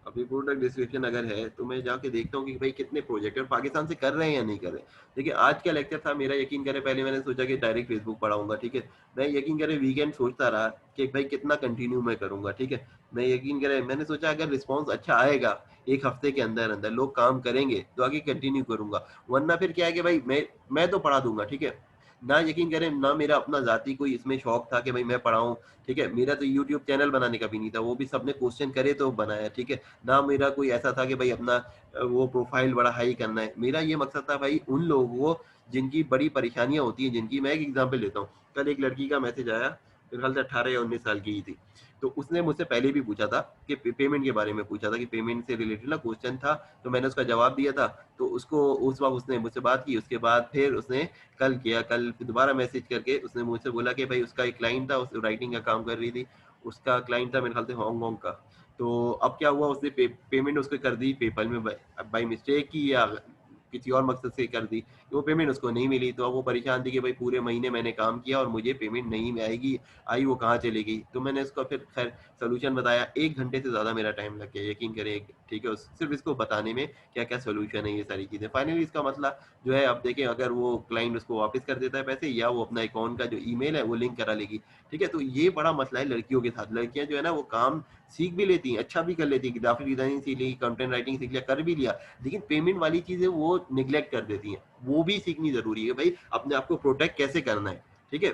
अभी प्रोडक्ट डिस्क्रिप्शन अगर है तो मैं जाके देखता हूँ कि भाई कितने प्रोजेक्ट है और पाकिस्तान से कर रहे हैं या नहीं कर रहे। देखिए आज का लेक्चर था मेरा, यकीन करें पहले मैंने सोचा कि डायरेक्ट फेसबुक पढ़ाऊंगा, ठीक है। मैं यकीन करें वीकेंड सोचता रहा कि भाई कितना कंटिन्यू मैं करूंगा, ठीक है। मैं यकीन करें मैंने सोचा अगर रिस्पॉन्स अच्छा आएगा एक हफ्ते के अंदर अंदर लोग काम करेंगे तो आगे कंटिन्यू करूंगा, वरना फिर क्या है कि भाई मैं तो पढ़ा दूंगा, ठीक है ना। यकीन करें ना मेरा अपना जाती कोई इसमें शौक था कि भाई मैं पढ़ाऊं, ठीक है। मेरा तो यूट्यूब चैनल बनाने का भी नहीं था, वो भी सबने क्वेश्चन करे तो बनाया, ठीक है। ना मेरा कोई ऐसा था कि भाई अपना वो प्रोफाइल बड़ा हाई करना है। मेरा ये मकसद था भाई उन लोगों को जिनकी बड़ी परेशानियां होती हैं, जिनकी, मैं एक एग्जांपल लेता हूँ। कल एक लड़की का मैसेज आया, मेरे ख्याल से 18 या 19 साल की ही थी। तो उसने मुझसे पहले भी पूछा था कि पेमेंट के बारे में पूछा था, कि पेमेंट से रिलेटेड ना क्वेश्चन था, तो मैंने उसका जवाब दिया था। तो उसको उस वक्त उसने मुझसे बात की, उसके बाद फिर उसने कल किया, कल दोबारा मैसेज करके उसने मुझसे बोला कि भाई उसका एक क्लाइंट था, उस राइटिंग का काम कर रही थी, उसका क्लाइंट था मेरे ख्याल से हांगकांग का। तो अब क्या हुआ, उसने पेमेंट उसको कर दी पेपल में, बाई मिस्टेक की या किसी और मकसद से कर दी, तो वो पेमेंट उसको नहीं मिली। तो अब वो परेशान थी कि भाई पूरे महीने मैंने काम किया और मुझे पेमेंट नहीं आएगी, आई वो कहाँ चली गई। तो मैंने उसको फिर खैर सोल्यूशन बताया, 1 घंटे से ज़्यादा मेरा टाइम लग गया, यकीन करें, ठीक है, सिर्फ इसको बताने में क्या क्या सोल्यूशन है, ये सारी चीज़ें। फाइनली इसका मसला जो है, अब देखें अगर वो क्लाइंट उसको वापस कर देता है पैसे, या वो अपना अकाउंट का जो ईमेल है वो लिंक करा लेगी, ठीक है। तो ये बड़ा मसला है लड़कियों के साथ। लड़कियां जो है ना वो काम सीख भी लेती हैं, अच्छा भी कर लेती हैं, ग्राफिक डिजाइनिंग सीख ली, कंटेंट राइटिंग सीख लिया, कर भी लिया, लेकिन पेमेंट वाली चीजें वो निगलेक्ट कर देती हैं। वो भी सीखनी जरूरी है भाई, अपने आप को प्रोटेक्ट कैसे करना है, ठीक है।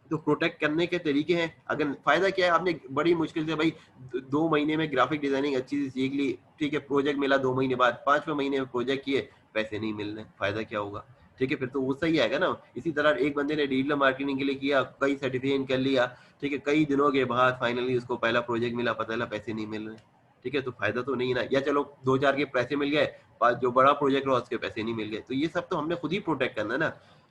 तो प्रोटेक्ट करने के तरीके हैं। अगर फायदा क्या है, आपने बड़ी मुश्किल से भाई 2 महीने में ग्राफिक डिजाइनिंग अच्छी से सीख ली, ठीक है, प्रोजेक्ट मिला 2 महीने बाद, 5वें महीने में प्रोजेक्ट किए, पैसे नहीं मिल रहे, फायदा क्या होगा, ठीक है। फिर तो वो सही आएगा ना। इसी तरह एक बंदे ने डिजिटल मार्केटिंग के लिए किया, कई सर्टिफिकेट कर लिया, ठीक है, कई दिनों के बाद फाइनली उसको पहला प्रोजेक्ट मिला, पता चला पैसे नहीं मिल रहे, ठीक है, तो फायदा तो नहीं है ना, या चलो 2-4 के पैसे मिल गए, जो बड़ा प्रोजेक्ट हुआ उसके पैसे नहीं मिल गए, तो ये सब तो हमने खुद ही प्रोटेक्ट करना है ना।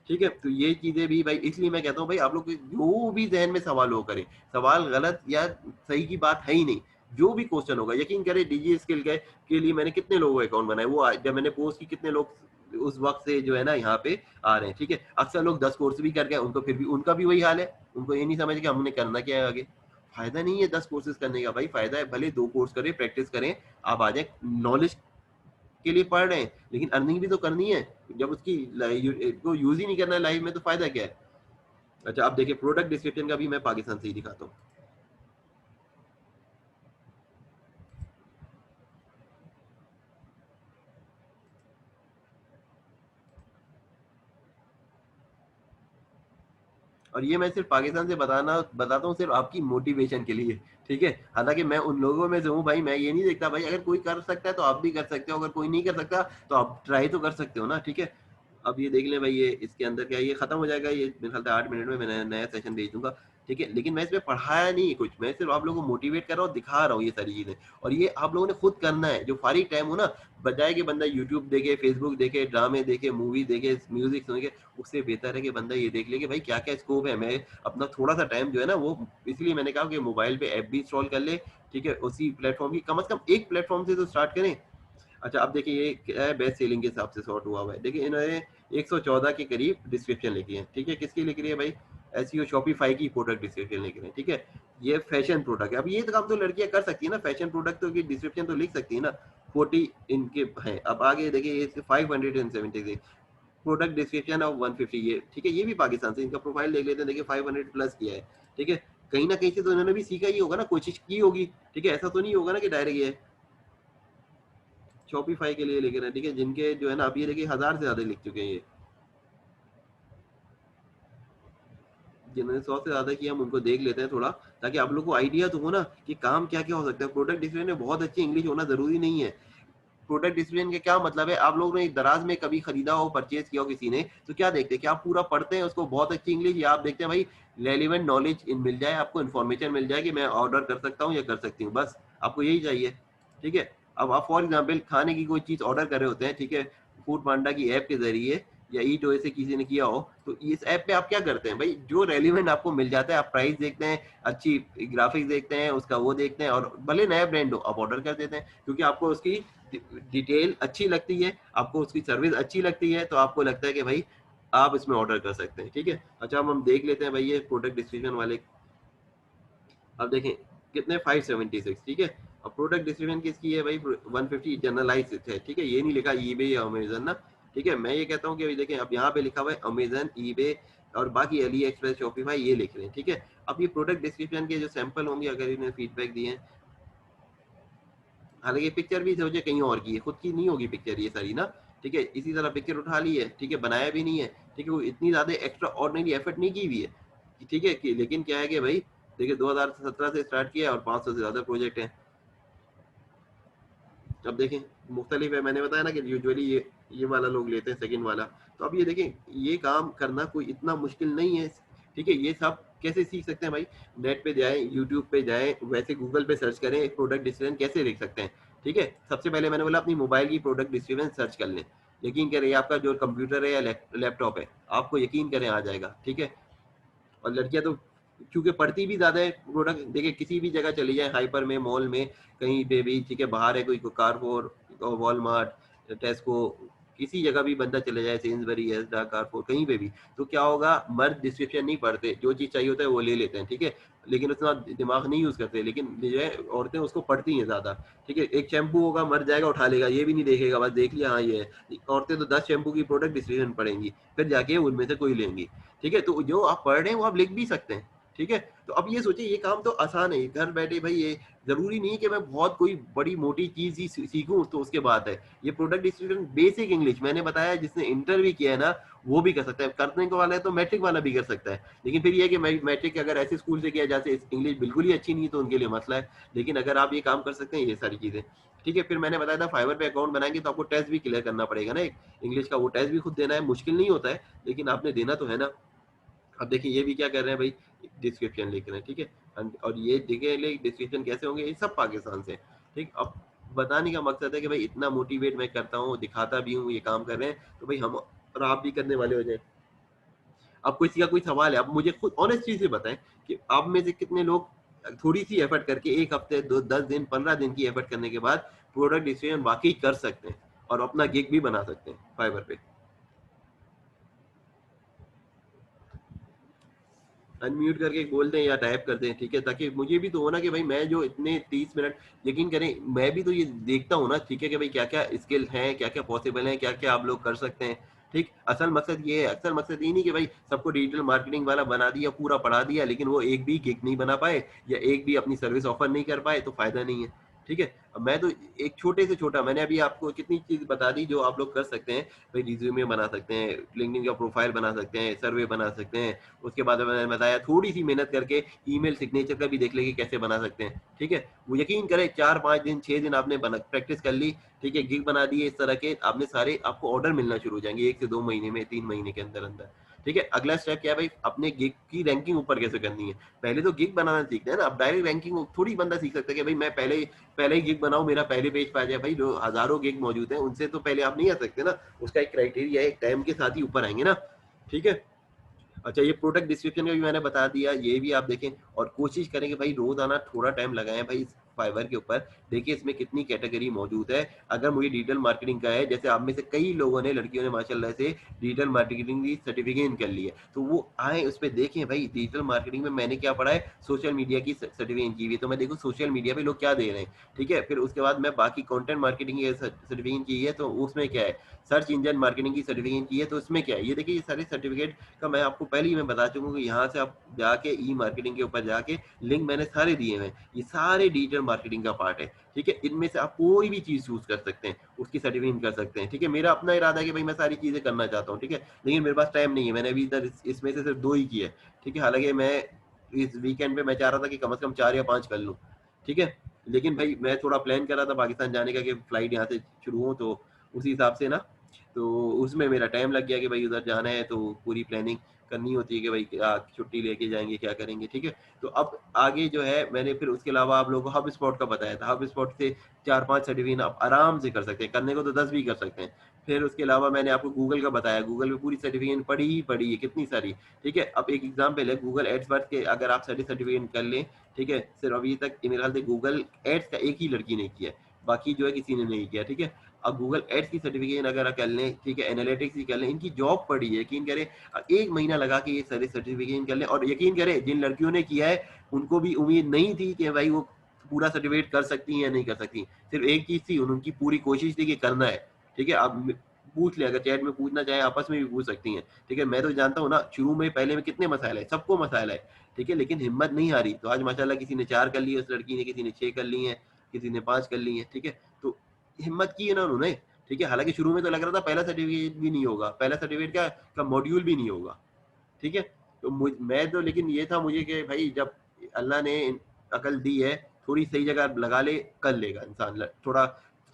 ठीक है, तो ये चीजें भी भाई, इसलिए मैं कहता हूँ भाई आप लोग जो भी जहन में सवाल हो करें, सवाल गलत या सही की बात है ही नहीं, जो भी क्वेश्चन होगा, यकीन करें डीजी स्किल के लिए मैंने कितने लोगों के अकाउंट बनाए, वो जब मैंने पोस्ट की कितने लोग उस वक्त से जो है ना यहाँ पे आ रहे हैं। ठीक है, अक्सर लोग 10 कोर्स भी कर गए, उनको फिर भी उनका भी वही हाल है, उनको ये नहीं समझ कि हमने करना क्या है आगे। फायदा नहीं है 10 कोर्सेज करने का भाई, फायदा है भले 2 कोर्स करें, प्रैक्टिस करें, आप आ जाए, नॉलेज के लिए पढ़ रहे हैं, लेकिन अर्निंग भी तो करनी है। जब उसकी को यूज ही नहीं करना है लाइफ में, तो फायदा क्या है। अच्छा, आप देखिए प्रोडक्ट डिस्क्रिप्शन का भी मैं पाकिस्तान से ही दिखाता हूँ। और ये मैं सिर्फ पाकिस्तान से बताता हूँ सिर्फ आपकी मोटिवेशन के लिए। ठीक है, हालांकि मैं उन लोगों में से हूँ भाई, मैं ये नहीं देखता भाई, अगर कोई कर सकता है तो आप भी कर सकते हो, अगर कोई नहीं कर सकता तो आप ट्राई तो कर सकते हो ना। ठीक है, अब ये देख लें भाई, ये इसके अंदर क्या है, ये खत्म हो जाएगा, ये मेरे ख्याल से 8 मिनट में मैं नया सेशन भेज दूंगा। ठीक है, लेकिन मैं इसमें पढ़ाया नहीं कुछ, मैं सिर्फ आप लोगों को मोटिवेट कर रहा हूँ, दिखा रहा हूँ ये सारी चीजें, और ये आप लोगों ने खुद करना है। जो फारिग टाइम हो ना, बजाय कि बंदा यूट्यूब देखे, फेसबुक देखे, ड्रामे देखे, मूवी देखे, म्यूजिक सुने, उससे बेहतर है कि बंदा ये देख ले कि भाई क्या क्या स्कोप है। मैं अपना थोड़ा सा टाइम जो है ना, वो इसलिए मैंने कहा कि मोबाइल पे ऐप भी इंस्टॉल कर ले। ठीक है, उसी प्लेटफॉर्म की कम से कम एक प्लेटफॉर्म से तो स्टार्ट करें। अच्छा, अब देखिए ये क्या है, बेस्ट सेलिंग के हिसाब से सॉर्ट हुआ हुआ है। देखिए इन्होंने 114 के करीब डिस्क्रिप्शन लिखी है। ठीक है, किसकी लिख रही है भाई, एसईओ शॉपिफाई की प्रोडक्ट डिस्क्रिप्शन लिख रहे हैं। ठीक है, ये फैशन प्रोडक्ट है। अब ये तो काम तो लड़कियां कर सकती है ना, फैशन प्रोडक्ट तो की डिस्क्रिप्शन तो लिख सकती है ना। 40 इनके हैं। अब आगे देखिए ये 576 प्रोडक्ट डिस्क्रिप्शन ऑफ 150, ये ठीक है, ये भी पाकिस्तान से, इनका प्रोफाइल देख लेते हैं, देखिए 500 प्लस किया है। ठीक है, कहीं ना कहीं से तो इन्होंने भी सीखा ही होगा ना, कोशिश की होगी। ठीक है, ऐसा तो नहीं होगा ना कि डायरेक्ट ये शॉपिफाई के लिए लिख रहे हैं। ठीक है, जिनके जो है ना, अब ये देखिए 1000 से ज्यादा लिख चुके हैं, ये जिन्होंने 100 से ज्यादा किया, हम उनको देख लेते हैं थोड़ा, ताकि आप लोग को आइडिया तो हो ना कि काम क्या क्या हो सकता है। प्रोडक्ट डिस्क्रिप्शन में बहुत अच्छी इंग्लिश होना जरूरी नहीं है। प्रोडक्ट डिस्क्रिप्शन का क्या मतलब है, आप लोगों ने दराज में कभी खरीदा हो, परचेज किया हो किसी ने, तो क्या देखते हैं कि आप पूरा पढ़ते हैं उसको बहुत अच्छी इंग्लिश, या आप देखते हैं भाई रेलिवेंट नॉलेज इन मिल जाए, आपको इन्फॉर्मेशन मिल जाए कि मैं ऑर्डर कर सकता हूँ या कर सकती हूँ, बस आपको यही चाहिए। ठीक है, अब आप फॉर एग्जाम्पल खाने की कोई चीज ऑर्डर कर रहे होते हैं, ठीक है, फूड पांडा की ऐप के जरिए या ईट ओए से किसी ने किया हो, तो इस ऐप पे आप क्या करते हैं भाई, जो रेलिवेंट आपको मिल जाता है, आप प्राइस देखते हैं, अच्छी ग्राफिक्स देखते हैं, उसका वो देखते हैं, और भले नया ब्रांड हो आप ऑर्डर कर देते हैं, क्योंकि आपको उसकी डिटेल अच्छी लगती है, आपको उसकी सर्विस अच्छी लगती है, तो आपको लगता है कि भाई आप इसमें ऑर्डर कर सकते हैं। ठीक है, अच्छा अब हम देख लेते हैं भाई ये प्रोडक्ट डिस्क्रिप्शन वाले। अब देखें कितने 576। ठीक है, अब प्रोडक्ट डिस्क्रिप्शन किसकी है भाई, 150 जनरलाइज है। ठीक है, ये नहीं लिखा ईबे या अमेजन ना। ठीक है, मैं ये कहता हूँ कि देखें अब यहाँ पे लिखा हुआ है अमेजन, ईबे और बाकी अली एक्सप्रेस, शॉपिफाई, ये लिख रहे हैं। ठीक है, अब ये प्रोडक्ट डिस्क्रिप्शन के जो सैंपल होंगे, अगर इन्हें फीडबैक दिए हैं, हालांकि पिक्चर भी सोचे कहीं और की है, खुद की नहीं होगी पिक्चर ये सारी ना। ठीक है, इसी तरह पिक्चर उठा ली है, ठीक है, बनाया भी नहीं है। ठीक है, वो इतनी ज्यादा एक्स्ट्रा ऑर्डिनरी एफर्ट नहीं की हुई है। ठीक है, लेकिन क्या है कि भाई देखिए 2017 से स्टार्ट किया और 500 से ज्यादा प्रोजेक्ट हैं। अब देखें मुख्तलिफ है, मैंने बताया ना कि यूजुअली ये वाला लोग लेते हैं, सेकंड वाला। तो अब ये देखें, ये काम करना कोई इतना मुश्किल नहीं है। ठीक है, ये सब कैसे सीख सकते हैं भाई, नेट पे जाएं, यूट्यूब पे जाएं, वैसे गूगल पे सर्च करें प्रोडक्ट डिस्क्रिप्शन कैसे देख सकते हैं। ठीक है, सबसे पहले मैंने बोला अपनी मोबाइल की प्रोडक्ट डिस्क्रिप्शन सर्च कर लें, यकीन करें आपका जो कंप्यूटर है या लैपटॉप है, आपको यकीन करें आ जाएगा। ठीक है, और लड़कियां तो क्योंकि पढ़ती भी ज्यादा है, प्रोडक्ट देखिए किसी भी जगह चली जाए, हाइपर में, मॉल में, कहीं पे भी, ठीक है, बाहर है कोई कारफोर, वॉलमार्ट, टेस्को, किसी जगह भी बंदा चले जाए, सेन्सबरी, एसडा, कारफोर, कहीं पे भी, तो क्या होगा, मर्द डिस्क्रिप्शन नहीं पढ़ते, जो चीज चाहिए होता है वो ले लेते हैं। ठीक है, लेकिन उतना दिमाग नहीं यूज करते, लेकिन जो है औरतें उसको पढ़ती हैं ज्यादा। ठीक है, एक शैम्पू होगा, मर्द जाएगा उठा लेगा, ये भी नहीं देखेगा, बस देख लिया हाँ ये है। औरतें तो 10 शैम्पू की प्रोडक्ट डिस्क्रिप्शन पढ़ेंगी, फिर जाके उनमें से कोई लेंगी। ठीक है, तो जो आप पढ़ रहे हैं वो आप लिख भी सकते हैं। ठीक है, तो अब ये सोचिए ये काम तो आसान है, घर बैठे भाई, ये जरूरी नहीं कि मैं बहुत कोई बड़ी मोटी चीज ही सीखूं तो उसके बाद है। ये प्रोडक्ट डिस्क्रिप्शन बेसिक इंग्लिश मैंने बताया, जिसने इंटर भी किया है ना वो भी कर सकता है, करने को वाला है तो मैट्रिक वाला भी कर सकता है। लेकिन फिर ये है कि मैट्रिक अगर ऐसे स्कूल से किया जैसे इंग्लिश बिल्कुल ही अच्छी नहीं तो उनके लिए मसला है। लेकिन अगर आप ये काम कर सकते हैं, ये सारी चीजें। ठीक है, फिर मैंने बताया था फाइवर पे अकाउंट बनाएंगे तो आपको टेस्ट भी क्लियर करना पड़ेगा ना, एक इंग्लिश का, वो टेस्ट भी खुद देना है, मुश्किल नहीं होता है, लेकिन आपने देना तो है ना। अब देखिए ये भी क्या कर रहे हैं भाई, डिस्क्रिप्शन लिख रहे हैं। ठीक है, और ये देखिए डिस्क्रिप्शन कैसे होंगे, ये सब पाकिस्तान से। ठीक, अब बताने का मकसद है कि भाई इतना मोटिवेट मैं करता हूँ, दिखाता भी हूँ ये काम कर रहे हैं, तो भाई हम और आप भी करने वाले हो जाए। अब किसी का कोई सवाल है, आप मुझे खुद ऑनेस्ट चीज़ से बताएँ कि आप में से कितने लोग थोड़ी-सी एफर्ट करके 1 हफ्ते, 2 10 दिन, 15 दिन की एफर्ट करने के बाद प्रोडक्ट डिसीजन वाक़ई कर सकते हैं और अपना गिग भी बना सकते हैं फाइवर पे। अनम्यूट करके बोल दें या टाइप कर दें, ठीक है? ताकि मुझे भी तो हो ना कि भाई मैं जो इतने 30 मिनट, यकीन करें मैं भी तो ये देखता हूँ ना, ठीक है? कि भाई क्या-क्या स्किल हैं, क्या-क्या पॉसिबल है, क्या-क्या आप लोग कर सकते हैं, ठीक? असल मकसद ये है, असल मकसद ये नहीं कि भाई सबको डिजिटल मार्केटिंग वाला बना दिया, पूरा पढ़ा दिया, लेकिन वो एक भी गिग नहीं बना पाए या एक भी अपनी सर्विस ऑफर नहीं कर पाए, तो फ़ायदा नहीं है, ठीक है? अब मैं तो एक छोटे से छोटा, मैंने अभी आपको कितनी चीज़ बता दी जो आप लोग कर सकते हैं। भाई रिज़्यूमे बना सकते हैं, लिंक्डइन का प्रोफाइल बना सकते हैं, सर्वे बना सकते हैं, उसके बाद मैंने बताया थोड़ी-सी मेहनत करके ईमेल सिग्नेचर का भी देख लेंगे कैसे बना सकते हैं, ठीक है? वो यकीन करें 4-5 दिन, 6 दिन आपने बना प्रैक्टिस कर ली, ठीक है? गिग बना दिए इस तरह के, आपने सारे आपको ऑर्डर मिलना शुरू हो जाएँगे 1 से 2 महीने में, 3 महीने के अंदर-अंदर, ठीक है? अगला स्टेप क्या है भाई, अपने गिग की रैंकिंग ऊपर कैसे करनी है? पहले तो गिग बनाना सीखना है ना, अब डायरेक्ट रैंकिंग थोड़ी बंदा सीख सकता है कि भाई मैं पहले ही गिग बनाऊँ, मेरा पहले पेज पे आ जाए। भाई जो हज़ारों गिग मौजूद हैं, उनसे तो पहले आप नहीं आ सकते ना, उसका एक क्राइटेरिया है, एक टाइम के साथ ही ऊपर आएँगे ना, ठीक है? अच्छा, ये प्रोडक्ट डिस्क्रिप्शन का भी मैंने बता दिया, ये भी आप देखें और कोशिश करें कि भाई रोज़ाना थोड़ा टाइम लगाएँ भाई इस फाइवर के ऊपर। देखिए इसमें कितनी कैटेगरी मौजूद है। अगर मुझे डिजिटल मार्केटिंग का है, जैसे आप में से कई लोगों ने, लड़कियों ने माशाल्लाह से डिजिटल मार्केटिंग की सर्टिफिकेशन कर ली है। तो वो आएँ उस पे देखें भाई डिजिटल मार्केटिंग में मैंने क्या पढ़ा है, सोशल मीडिया की सर्टिफिकेशन की हुई है। तो मैं देखूँ सोशल मीडिया पे लोग क्या दे रहे हैं, ठीक है? फिर उसके बाद मैं बाकी कंटेंट मार्केटिंग की सर्टिफिकेशन की है, तो उसमें क्या है? सर्च इंजन मार्केटिंग की सर्टिफिकेशन की है, तो उसमें क्या है? ये देखिए ये सारे सर्टिफिकेट का मैं आपको पहले ही मैं बता चुका हूँ कि यहाँ से आप जाके ई मार्केटिंग के ऊपर जाके लिंक मैंने सारे दिए हुए हैं। ये सारे डिजिटल मार्केटिंग का पार्ट है, ठीक है? इनमें से आप कोई भी चीज़ चूज़ कर सकते हैं, उसकी सर्टिफिकेशन कर सकते हैं, ठीक है? मेरा अपना इरादा है कि भाई मैं सारी चीज़ें करना चाहता हूँ, ठीक है? लेकिन मेरे पास टाइम नहीं है, मैंने अभी इधर इसमें से सिर्फ 2 ही किए हैं, ठीक है? हालाँकि मैं इस वीकेंड पे मैं चाह रहा था कि कम से कम 4 या 5 कर लूँ, ठीक है? लेकिन भाई मैं थोड़ा प्लान कर रहा था पाकिस्तान जाने का कि फ्लाइट यहाँ से शुरू हो, तो उसी हिसाब से ना, तो उसमें मेरा टाइम लग गया कि भाई उधर जाना है, तो पूरी प्लानिंग करनी होती है कि भाई क्या छुट्टी लेके जाएँगे, क्या करेंगे, ठीक है? तो अब आगे जो है मैंने फिर उसके अलावा आप लोगों को हब स्पॉट का बताया था। हब स्पॉट से 4-5 सर्टिफ़िकेशन आप आराम से कर सकते हैं, करने को तो 10 भी कर सकते हैं। फिर उसके अलावा मैंने आपको गूगल का बताया, गूगल पे पूरी सर्टिफ़िकेशन पड़ी ही पड़ी है, कितनी सारी, ठीक है? अब एक एग्ज़ाम्पल है गूगल एडवर्ड्स के, अगर आप सारे सर्टिफ़िकेशन कर लें, ठीक है? सिर्फ़ अभी तक मेरे ख़्याल से गूगल एड्स का एक ही लड़की ने किया है, बाकी जो है किसी ने नहीं किया, ठीक है? अब गूगल एड्स की सर्टिफिकेशन अगर कर लें, ठीक है, एनालिटिक्स की कर लें, इनकी जॉब पड़ी है, यकीन करें 1 महीना लगा के ये सारे सर्टिफिकेशन कर लें, और यकीन करें जिन लड़कियों ने किया है, उनको भी उम्मीद नहीं थी कि भाई वो पूरा सर्टिफिकेट कर सकती हैं या नहीं कर सकती। सिर्फ़ एक चीज़ थी, उनकी पूरी कोशिश थी कि करना है, ठीक है? आप पूछ लें, अगर चैट में पूछना चाहें, आपस में भी पूछ सकती हैं, ठीक है? मैं तो जानता हूँ ना, शुरू में पहले में कितने मसाइल आए, सबको मसाइल आए, ठीक है? लेकिन हिम्मत नहीं हारी, तो आज माशाल्लाह किसी ने 4 कर ली है उस लड़की ने, किसी ने 6 कर ली हैं, किसी ने 5 कर ली हैं, ठीक है? तो हिम्मत की है ना उन्होंने, ठीक है? हालाँकि शुरू में तो लग रहा था पहला सर्टिफ़िकेट भी नहीं होगा, पहला सर्टिफ़िकेट क्या का मॉड्यूल भी नहीं होगा, ठीक है? तो मैं तो, लेकिन ये था मुझे कि भाई जब अल्लाह ने अकल दी है, थोड़ी सही जगह लगा ले, कर लेगा इंसान। थोड़ा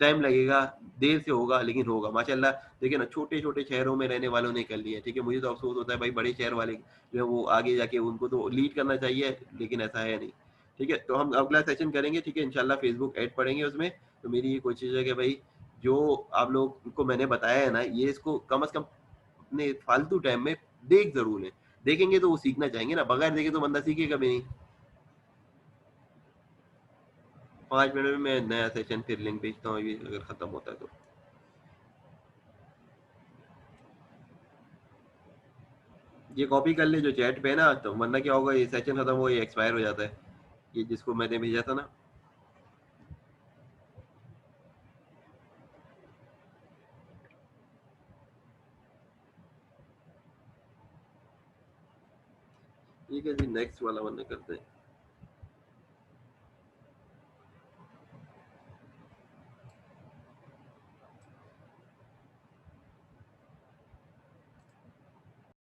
टाइम लगेगा, देर से होगा लेकिन होगा। माशाल्लाह देखिए ना, छोटे-छोटे शहरों में रहने वालों ने कर लिया है, ठीक है? मुझे तो अफ़सोस होता है भाई बड़े शहर वाले जो है वो आगे जाके उनको तो लीड करना चाहिए, लेकिन ऐसा है नहीं, ठीक है? तो हम अगला सेशन करेंगे, ठीक है? इंशाल्लाह फ़ेसबुक ऐड पढ़ेंगे उसमें। तो मेरी ये कोशिश है कि भाई जो आप लोग को मैंने बताया है ना, ये इसको कम से कम अपने फालतू टाइम में देख ज़रूर लें। देखेंगे तो वो सीखना चाहेंगे ना, बगैर देखे तो बंदा सीखेगा भी नहीं। 5 मिनट में मैं नया सेशन फिर लिंक भेजता हूँ, ये अगर खत्म होता है तो। ये कॉपी कर ले जो चैट पे है ना, तो वरना क्या होगा, ये सेशन खत्म हो, ये एक्सपायर हो जाता है। ये जिसको मैंने भेजा था ना, ठीक है जी, नेक्स्ट वाला बंदा करते हैं।